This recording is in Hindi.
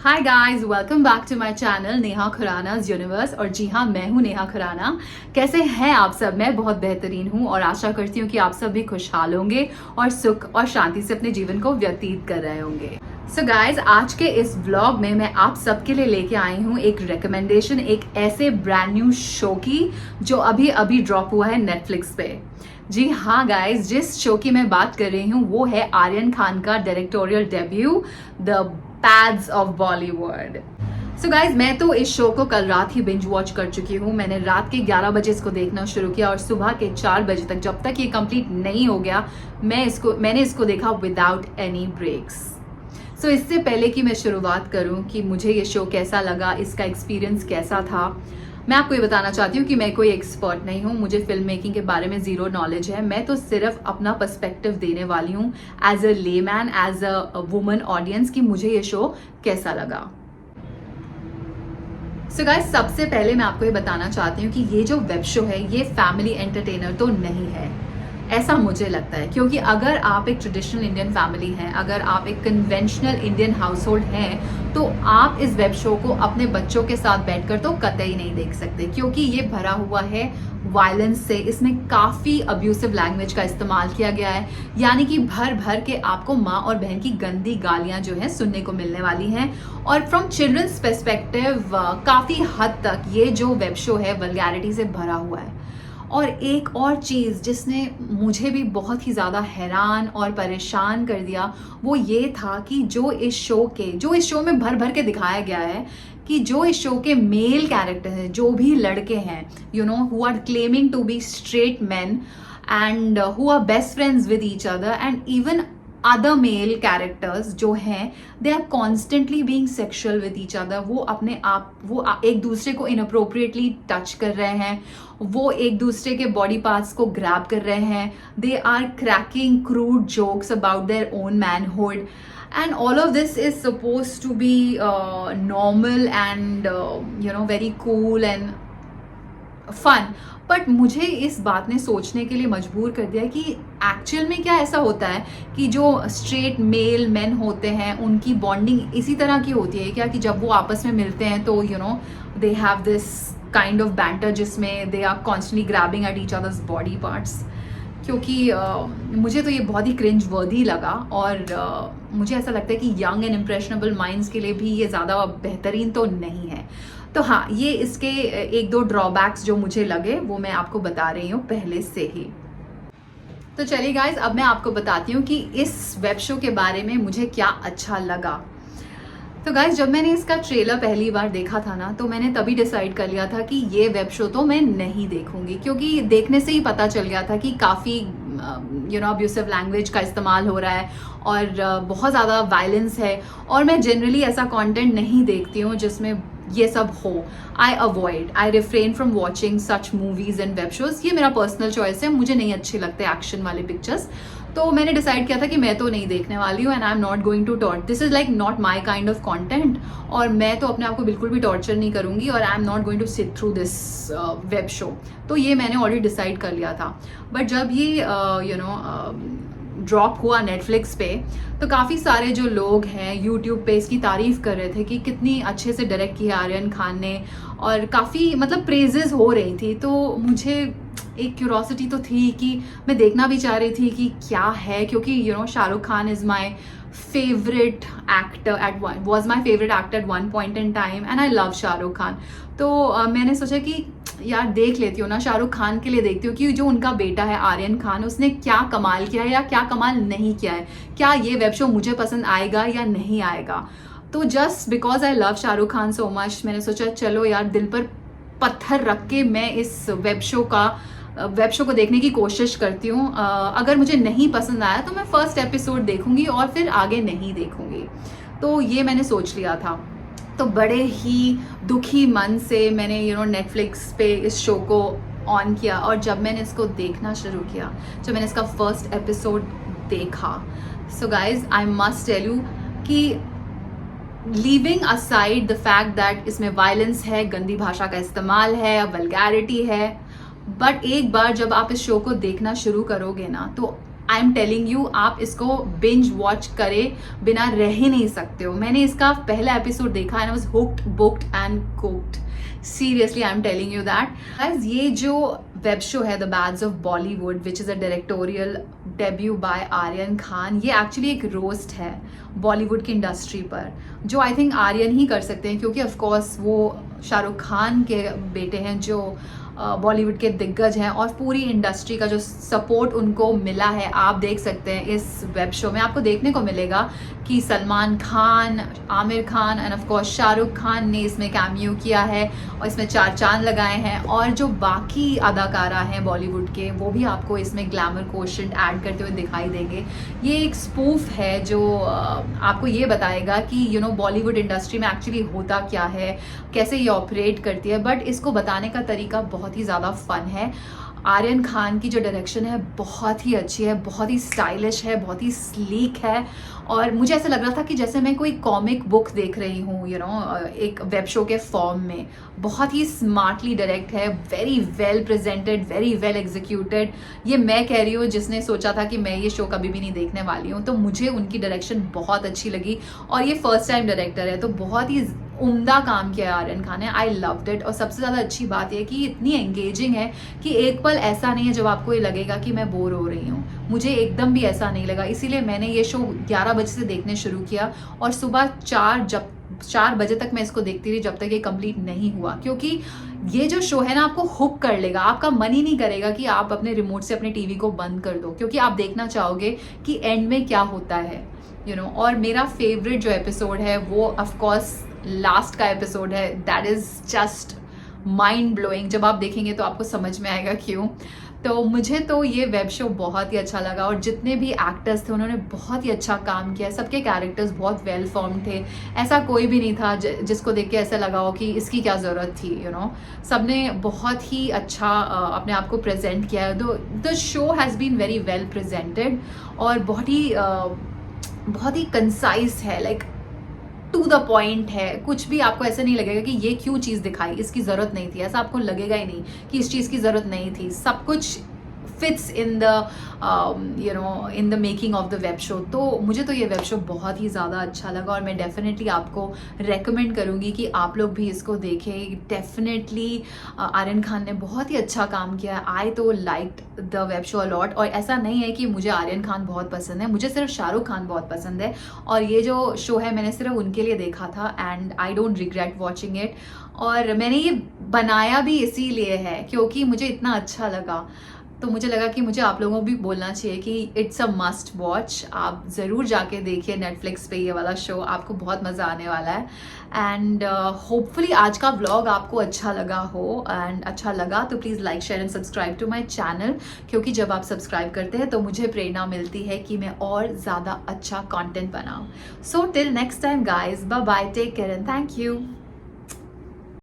Hi guys, welcome back to my channel Neha खुराना's यूनिवर्स। और जी हाँ, मैं हूँ नेहा खुराना। कैसे हैं आप सब? मैं बहुत बेहतरीन हूँ और आशा करती हूँ कि आप सब भी खुशहाल होंगे और सुख और शांति से अपने जीवन को व्यतीत कर रहे होंगे। सो गाइज, आज के इस व्लॉग में मैं आप सबके लिए लेके आई हूँ एक रिकमेंडेशन, एक ऐसे ब्रांड न्यू शो की जो अभी अभी ड्रॉप हुआ है नेटफ्लिक्स पे। जी हाँ गाइज, जिस शो की मैं बात कर रही हूँ वो है आर्यन खान का directorial debut the pads of Bollywood. So guys, मैं तो इस शो को कल रात ही बिंज वॉच कर चुकी हूँ। मैंने रात के 11 बजे इसको देखना शुरू किया और सुबह के 4 बजे तक, जब तक ये कंप्लीट नहीं हो गया, मैंने इसको देखा विदाउट एनी ब्रेक्स। सो इससे पहले कि मैं शुरुआत करूँ कि मुझे ये शो कैसा लगा, इसका एक्सपीरियंस कैसा था, मैं आपको ये बताना चाहती हूँ कि मैं कोई एक्सपर्ट नहीं हूँ। मुझे फिल्म मेकिंग के बारे में ज़ीरो नॉलेज है। मैं तो सिर्फ अपना पर्सपेक्टिव देने वाली हूँ as a layman, as a woman audience, कि मुझे ये शो कैसा लगा। सो गाइस, सबसे पहले मैं आपको ये बताना चाहती हूँ कि ये जो वेब शो है ये फैमिली एंटरटेनर तो नहीं है, ऐसा मुझे लगता है। क्योंकि अगर आप एक ट्रेडिशनल इंडियन फैमिली हैं, अगर आप एक कन्वेंशनल इंडियन हाउस होल्ड हैं, तो आप इस वेब शो को अपने बच्चों के साथ बैठकर तो कतई नहीं देख सकते। क्योंकि ये भरा हुआ है वायलेंस से। इसमें काफ़ी अब्यूसिव लैंग्वेज का इस्तेमाल किया गया है, यानी कि भर भर के आपको माँ और बहन की गंदी गालियाँ जो हैं सुनने को मिलने वाली हैं। और फ्रॉम चिल्ड्रंस पर्सपेक्टिव काफ़ी हद तक ये जो वेब शो है वल्गैरिटी से भरा हुआ है। और एक और चीज़ जिसने मुझे भी बहुत ही ज़्यादा हैरान और परेशान कर दिया वो ये था कि जो इस शो में भर भर के दिखाया गया है कि जो इस शो के मेल कैरेक्टर हैं, जो भी लड़के हैं, who are claiming to be straight man and who are best friends with each other, and even other male characters जो हैं, they are constantly being sexual with each other. वो एक दूसरे को इनअप्रोप्रिएटली टच कर रहे हैं, वो एक दूसरे के बॉडी पार्ट्स को ग्रैब कर रहे हैं, they are cracking crude jokes about their own manhood, and all of this is supposed to be normal and very cool and fun. But मुझे इस बात ने सोचने के लिए मजबूर कर दिया कि एक्चुअल में क्या ऐसा होता है कि जो स्ट्रेट मेल मेन होते हैं उनकी बॉन्डिंग इसी तरह की होती है क्या, कि जब वो आपस में मिलते हैं तो they have this kind of banter जिसमें they are constantly grabbing at each others body parts. क्योंकि मुझे तो ये बहुत ही क्रिंज वर्दी लगा और मुझे ऐसा लगता है कि यंग एंड इम्प्रेशनेबल माइंड्स के लिए भी ये ज़्यादा बेहतरीन तो नहीं है। तो हाँ, ये इसके एक दो ड्रॉबैक्स जो मुझे लगे वो मैं आपको बता रही हूँ पहले से ही। तो चलिए गाइज, अब मैं आपको बताती हूँ कि इस वेब शो के बारे में मुझे क्या अच्छा लगा। तो गाइज, जब मैंने इसका ट्रेलर पहली बार देखा था ना, तो मैंने तभी डिसाइड कर लिया था कि ये वेब शो तो मैं नहीं देखूंगी। क्योंकि देखने से ही पता चल गया था कि काफ़ी अब्यूसिव लैंग्वेज का इस्तेमाल हो रहा है और बहुत ज़्यादा वायलेंस है। और मैं जनरली ऐसा कंटेंट नहीं देखती हूँ जिसमें ये सब हो। आई refrain from watching such movies and web shows. ये मेरा पर्सनल चॉइस है, मुझे नहीं अच्छे लगते एक्शन वाले पिक्चर्स। तो मैंने डिसाइड किया था कि मैं तो नहीं देखने वाली हूँ and I am not going to this is like not my kind of content. और मैं तो अपने आप को बिल्कुल भी टॉर्चर नहीं करूंगी और I am not going to sit through this web show. तो ये मैंने ऑलरेडी डिसाइड कर लिया था। बट जब ये ड्रॉप हुआ नेटफ्लिक्स पे, तो काफ़ी सारे जो लोग हैं यूट्यूब पे इसकी तारीफ़ कर रहे थे कि कितनी अच्छे से डायरेक्ट किया आर्यन खान ने, और काफ़ी मतलब प्रेजेस हो रही थी। तो मुझे एक क्यूरोसिटी तो थी कि मैं देखना भी चाह रही थी कि क्या है। क्योंकि Shahrukh Khan is my favourite actor was my favourite actor eight one point in time and I love Shahrukh Khan. तो मैंने सोचा कि यार देख लेती हूँ ना, शाहरुख खान के लिए देखती हूँ कि जो उनका बेटा है आर्यन खान, उसने क्या कमाल किया है या क्या कमाल नहीं किया है, क्या ये वेब शो मुझे पसंद आएगा या नहीं आएगा। तो just because I love Shahrukh Khan so much, मैंने सोचा चलो यार, दिल पर पत्थर रख के मैं इस वेब शो को देखने की कोशिश करती हूँ। अगर मुझे नहीं पसंद आया तो मैं फर्स्ट एपिसोड देखूंगी और फिर आगे नहीं देखूंगी। तो ये मैंने सोच लिया था। तो बड़े ही दुखी मन से मैंने नेटफ्लिक्स पे इस शो को ऑन किया और जब मैंने इसको देखना शुरू किया, जब मैंने इसका फर्स्ट एपिसोड देखा, so guys I must tell you कि leaving aside the fact that इसमें वायलेंस है, गंदी भाषा का इस्तेमाल है, वल्गैरिटी है, बट एक बार जब आप इस शो को देखना शुरू करोगे ना, तो आई एम टेलिंग यू, आप इसको बिंज वॉच करे बिना रह ही नहीं सकते हो। मैंने इसका पहला एपिसोड देखा and I was hooked, booked and cooked. Seriously I am telling you that guys, ये जो वेब शो है the bads of Bollywood which is a directorial debut by Aryan Khan, ये एक्चुअली एक रोस्ट है बॉलीवुड की इंडस्ट्री पर, जो आई थिंक आर्यन ही कर सकते हैं, क्योंकि ऑफकोर्स वो शाहरुख खान के बेटे हैं जो बॉलीवुड के दिग्गज हैं, और पूरी इंडस्ट्री का जो सपोर्ट उनको मिला है आप देख सकते हैं इस वेब शो में। आपको देखने को मिलेगा कि Salman Khan, Aamir Khan end of course Shahrukh Khan ने इसमें कैमियो किया है और इसमें 4 चांद लगाए हैं, और जो बाकी अदाकारा हैं बॉलीवुड के वो भी आपको इसमें ग्लैमर कोशेंट ऐड करते हुए दिखाई देंगे। ये एक स्पूफ है जो आपको ये बताएगा कि यू नो बॉलीवुड इंडस्ट्री में एक्चुअली होता क्या है, कैसे ये ऑपरेट करती है, बट इसको बताने का तरीका बहुत ही ज़्यादा फन है। आर्यन खान की जो डायरेक्शन है बहुत ही अच्छी है, बहुत ही स्टाइलिश है, बहुत ही स्लीक है, और मुझे ऐसा लग रहा था कि जैसे मैं कोई कॉमिक बुक देख रही हूँ, यू नो, एक वेब शो के फॉर्म में। बहुत ही स्मार्टली डायरेक्ट है, very well presented, very well executed. ये मैं कह रही हूँ जिसने सोचा था कि मैं ये शो कभी भी नहीं देखने वाली हूँ, तो मुझे उनकी डायरेक्शन बहुत अच्छी लगी, और ये फर्स्ट टाइम डायरेक्टर है, तो बहुत ही उम्दा काम किया आर्यन खान ने। आई लव्ड इट, और सबसे ज़्यादा अच्छी बात यह कि इतनी एंगेजिंग है कि एक पल ऐसा नहीं है जब आपको ये लगेगा कि मैं बोर हो रही हूँ। मुझे एकदम भी ऐसा नहीं लगा, इसीलिए मैंने ये शो 11 बजे से देखने शुरू किया, और सुबह 4 बजे तक मैं इसको देखती रही जब तक ये कंप्लीट नहीं हुआ, क्योंकि ये जो शो है ना आपको हुक कर लेगा। आपका मन ही नहीं करेगा कि आप अपने रिमोट से अपने टीवी को बंद कर दो, क्योंकि आप देखना चाहोगे कि एंड में क्या होता है, यू नो। और मेरा फेवरेट जो एपिसोड है वो ऑफकोर्स लास्ट का एपिसोड है, that is just mind blowing. जब आप देखेंगे तो आपको समझ में आएगा क्यों। तो मुझे तो ये वेब शो बहुत ही अच्छा लगा, और जितने भी एक्टर्स थे उन्होंने बहुत ही अच्छा काम किया। सबके कैरेक्टर्स बहुत वेल फॉर्म थे, ऐसा कोई भी नहीं था जिसको देख के ऐसा लगा हो कि इसकी क्या ज़रूरत थी, यू नो। सबने बहुत ही अच्छा अपने आप को प्रेजेंट किया है। The show has been very well presented, और बहुत ही कंसाइज है, लाइक टू द पॉइंट है। कुछ भी आपको ऐसा नहीं लगेगा कि ये क्यों चीज़ दिखाई, इसकी ज़रूरत नहीं थी, ऐसा आपको लगेगा ही नहीं कि इस चीज़ की ज़रूरत नहीं थी। सब कुछ fits in the you know in the making of the web show. तो मुझे तो ये वेब शो बहुत ही ज़्यादा अच्छा लगा, और मैं डेफिनेटली आपको रेकमेंड करूँगी कि आप लोग भी इसको देखें। डेफिनेटली आर्यन खान ने बहुत ही अच्छा काम किया है। आई तो liked the web show a lot, और ऐसा नहीं है कि मुझे आर्यन खान बहुत पसंद है, मुझे सिर्फ शाहरुख खान बहुत पसंद है, और ये जो शो है मैंने सिर्फ उनके लिए देखा था, and I don't regret watching it. और मैंने ये बनाया भी इसीलिए है क्योंकि मुझे इतना अच्छा लगा, तो मुझे लगा कि मुझे आप लोगों को भी बोलना चाहिए कि इट्स अ मस्ट वॉच। आप ज़रूर जाके देखिए नेटफ्लिक्स पे ये वाला शो, आपको बहुत मज़ा आने वाला है। एंड होपफुली आज का व्लॉग आपको अच्छा लगा हो, एंड अच्छा लगा तो please like, share and subscribe to my channel, क्योंकि जब आप सब्सक्राइब करते हैं तो मुझे प्रेरणा मिलती है कि मैं और ज़्यादा अच्छा कॉन्टेंट बनाऊँ। So till next time guys, bye bye, take care and thank you.